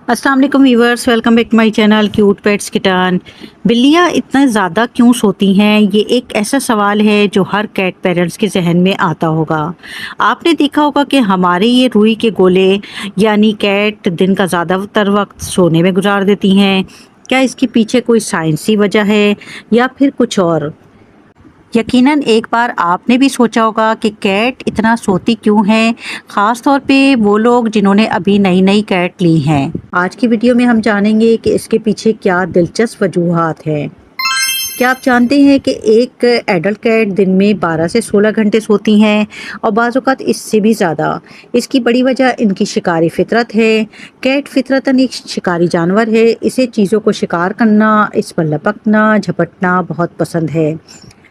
अस्सलाम वालेकुम viewers, welcome back to my channel cute pets kitten. बिल्लियाँ इतना ज़्यादा क्यों सोती हैं, ये एक ऐसा सवाल है जो हर कैट पेरेंट्स के जहन में आता होगा। आपने देखा होगा कि हमारे ये रुई के गोले यानी कैट दिन का ज़्यादातर वक्त सोने में गुजार देती हैं। क्या इसके पीछे कोई साइंसी वजह है या फिर कुछ और? यकीनन एक बार आपने भी सोचा होगा कि कैट इतना सोती क्यों है, ख़ास तौर पे वो लोग जिन्होंने अभी नई नई कैट ली हैं। आज की वीडियो में हम जानेंगे कि इसके पीछे क्या दिलचस्प वजूहात हैं। क्या आप जानते हैं कि एक एडल्ट कैट दिन में 12 से 16 घंटे सोती हैं और बाज़ औक़ात इससे भी ज़्यादा। इसकी बड़ी वजह इनकी शिकारी फितरत है। कैट फितरतन एक शिकारी जानवर है। इसे चीज़ों को शिकार करना, इस पर लपकना, झपटना बहुत पसंद है।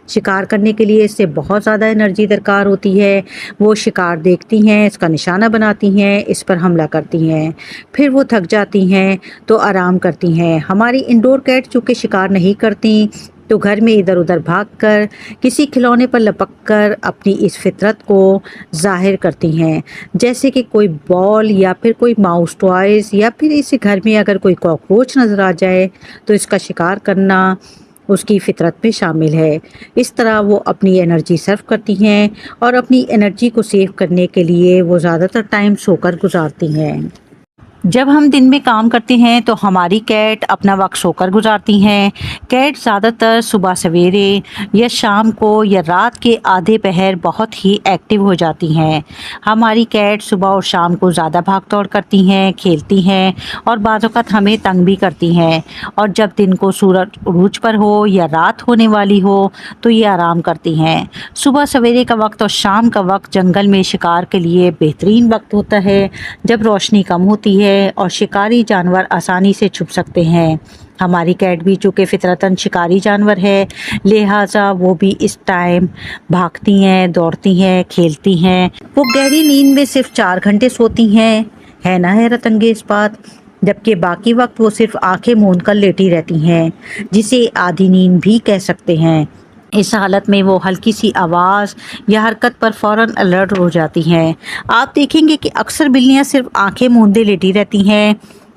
शिकार करने के लिए इससे बहुत ज़्यादा एनर्जी दरकार होती है। वो शिकार देखती हैं, इसका निशाना बनाती हैं, इस पर हमला करती हैं, फिर वो थक जाती हैं तो आराम करती हैं। हमारी इंडोर कैट चूँकि शिकार नहीं करती तो घर में इधर उधर भागकर किसी खिलौने पर लपक कर अपनी इस फितरत को ज़ाहिर करती हैं, जैसे कि कोई बॉल या फिर कोई माउस टॉयज़, या फिर इस घर में अगर कोई कॉकरोच नज़र आ जाए तो इसका शिकार करना उसकी फितरत में शामिल है। इस तरह वो अपनी एनर्जी सर्व करती हैं और अपनी एनर्जी को सेव करने के लिए वो ज़्यादातर टाइम सोकर गुजारती हैं। जब हम दिन में काम करते हैं तो हमारी कैट अपना वक्त सोकर गुजारती हैं। कैट ज़्यादातर सुबह सवेरे या शाम को या रात के आधे पहर बहुत ही एक्टिव हो जाती हैं। हमारी कैट सुबह और शाम को ज़्यादा भाग दौड़ करती हैं, खेलती हैं और बाज़ औक़ात हमें तंग भी करती हैं। और जब दिन को सूरज उरूज पर हो या रात होने वाली हो तो ये आराम करती हैं। सुबह सवेरे का वक्त और शाम का वक्त जंगल में शिकार के लिए बेहतरीन वक्त होता है, जब रोशनी कम होती है और शिकारी जानवर आसानी से छुप सकते हैं। हमारी कैट भी चूँकि फितरतन शिकारी जानवर है, लिहाजा वो भी इस टाइम भागती हैं, दौड़ती हैं, खेलती हैं। वो गहरी नींद में सिर्फ 4 घंटे सोती हैं, है ना हैरत अंगेज़ बात। जबकि बाकी वक्त वो सिर्फ आंखें मूंद कर लेटी रहती हैं, जिसे आधी नींद भी कह सकते हैं। इस हालत में वो हल्की सी आवाज़ या हरकत पर फ़ौरन अलर्ट हो जाती हैं। आप देखेंगे कि अक्सर बिल्लियाँ सिर्फ आंखें मूंदे लेटी रहती हैं,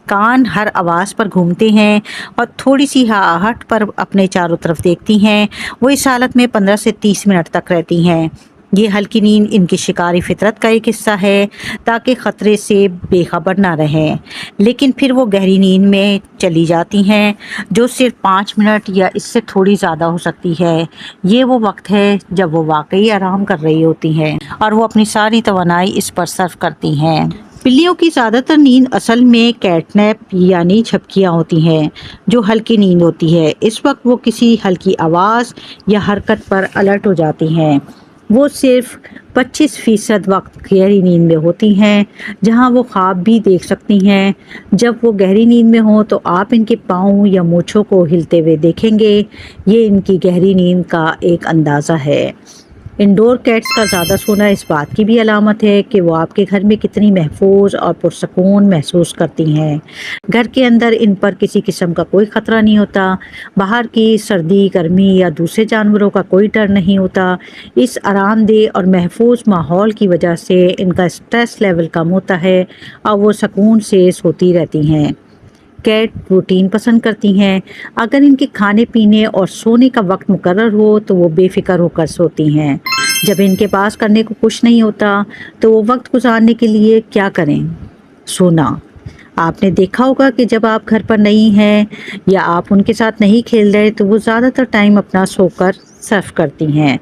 कान हर आवाज़ पर घूमते हैं और थोड़ी सी आहट पर अपने चारों तरफ देखती हैं। वो इस हालत में 15 से 30 मिनट तक रहती हैं। ये हल्की नींद इनकी शिकारी फितरत का एक हिस्सा है, ताकि ख़तरे से बेखबर ना रहें। लेकिन फिर वो गहरी नींद में चली जाती हैं, जो सिर्फ 5 मिनट या इससे थोड़ी ज़्यादा हो सकती है। ये वो वक्त है जब वो वाकई आराम कर रही होती हैं और वो अपनी सारी तवानाई इस पर सर्व करती हैं। बिल्लियों की ज़्यादातर नींद असल में कैटनैप यानी झपकियाँ होती हैं, जो हल्की नींद होती है। इस वक्त वो किसी हल्की आवाज़ या हरकत पर अलर्ट हो जाती हैं। वो सिर्फ 25% वक्त गहरी नींद में होती हैं, जहां वो ख्वाब भी देख सकती हैं। जब वो गहरी नींद में हो तो आप इनके पाँव या मूँछों को हिलते हुए देखेंगे। ये इनकी गहरी नींद का एक अंदाज़ा है। इंडोर कैट्स का ज़्यादा सोना इस बात की भी अलामत है कि वो आपके घर में कितनी महफूज और पुरसकून महसूस करती हैं। घर के अंदर इन पर किसी किस्म का कोई ख़तरा नहीं होता। बाहर की सर्दी, गर्मी या दूसरे जानवरों का कोई डर नहीं होता। इस आरामदेह और महफूज माहौल की वजह से इनका स्ट्रेस लेवल कम होता है और वो सुकून से सोती रहती हैं। कैट रूटीन पसंद करती हैं। अगर इनके खाने पीने और सोने का वक्त मुकर्रर हो तो वो बेफिक्र होकर सोती हैं। जब इनके पास करने को कुछ नहीं होता तो वो वक्त गुजारने के लिए क्या करें? सोना। आपने देखा होगा कि जब आप घर पर नहीं हैं या आप उनके साथ नहीं खेल रहे तो वो ज़्यादातर टाइम अपना सोकर सर्व करती हैं।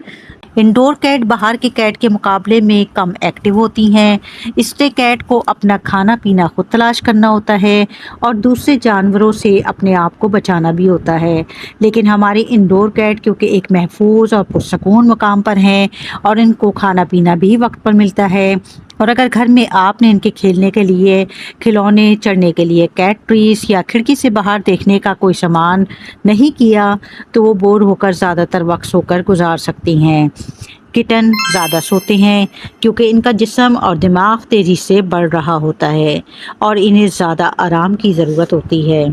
इंडोर कैट बाहर के कैट के मुकाबले में कम एक्टिव होती हैं, इसलिए कैट को अपना खाना पीना खुद तलाश करना होता है और दूसरे जानवरों से अपने आप को बचाना भी होता है। लेकिन हमारी इंडोर कैट क्योंकि एक महफूज और पुरसकून मकाम पर हैं और इनको खाना पीना भी वक्त पर मिलता है, और अगर घर में आपने इनके खेलने के लिए खिलौने, चढ़ने के लिए कैट ट्रीज या खिड़की से बाहर देखने का कोई सामान नहीं किया तो वो बोर होकर ज़्यादातर वक्त सोकर गुजार सकती हैं। किटन ज़्यादा सोते हैं क्योंकि इनका जिस्म और दिमाग तेज़ी से बढ़ रहा होता है और इन्हें ज़्यादा आराम की ज़रूरत होती है।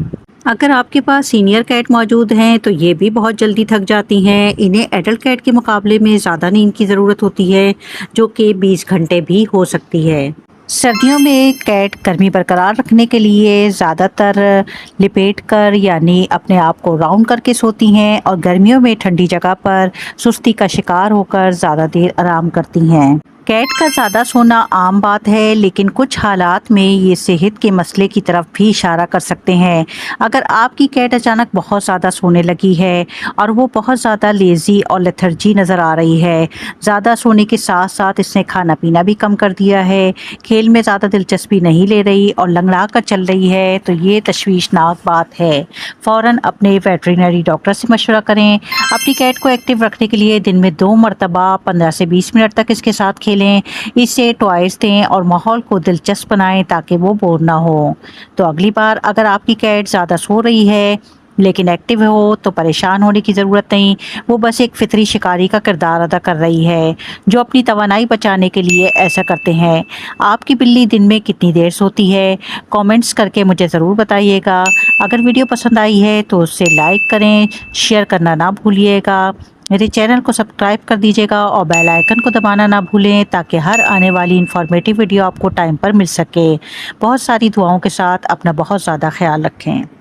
अगर आपके पास सीनियर कैट मौजूद हैं तो ये भी बहुत जल्दी थक जाती हैं। इन्हें एडल्ट कैट के मुकाबले में ज़्यादा नींद की ज़रूरत होती है, जो कि 20 घंटे भी हो सकती है। सर्दियों में कैट गर्मी बरकरार रखने के लिए ज़्यादातर लिपेट कर यानी अपने आप को राउंड करके सोती हैं और गर्मियों में ठंडी जगह पर सुस्ती का शिकार होकर ज़्यादा देर आराम करती हैं। कैट का ज़्यादा सोना आम बात है, लेकिन कुछ हालात में ये सेहत के मसले की तरफ भी इशारा कर सकते हैं। अगर आपकी कैट अचानक बहुत ज़्यादा सोने लगी है और वो बहुत ज़्यादा लेज़ी और लेथर्जी नज़र आ रही है, ज़्यादा सोने के साथ साथ इसने खाना पीना भी कम कर दिया है, खेल में ज़्यादा दिलचस्पी नहीं ले रही और लंगड़ा कर चल रही है, तो ये तशवीशनाक बात है। फ़ौरन अपने वेटरिनरी डॉक्टर से मशवरा करें। अपनी कैट को एक्टिव रखने के लिए दिन में 2 मरतबा 15 से 20 मिनट तक इसके साथ खेलें, इससे टॉयज दें और माहौल को दिलचस्प बनाएं ताकि वो बोर ना हो। तो अगली बार अगर आपकी कैट ज़्यादा सो रही है लेकिन एक्टिव हो तो परेशान होने की ज़रूरत नहीं, वो बस एक फितरी शिकारी का किरदार अदा कर रही है जो अपनी तवानाई बचाने के लिए ऐसा करते हैं। आपकी बिल्ली दिन में कितनी देर सोती है, कमेंट्स करके मुझे ज़रूर बताइएगा। अगर वीडियो पसंद आई है तो उसे लाइक करें, शेयर करना ना भूलिएगा। मेरे चैनल को सब्सक्राइब कर दीजिएगा और बेल आइकन को दबाना ना भूलें ताकि हर आने वाली इन्फॉर्मेटिव वीडियो आपको टाइम पर मिल सके। बहुत सारी दुआओं के साथ अपना बहुत ज़्यादा ख्याल रखें।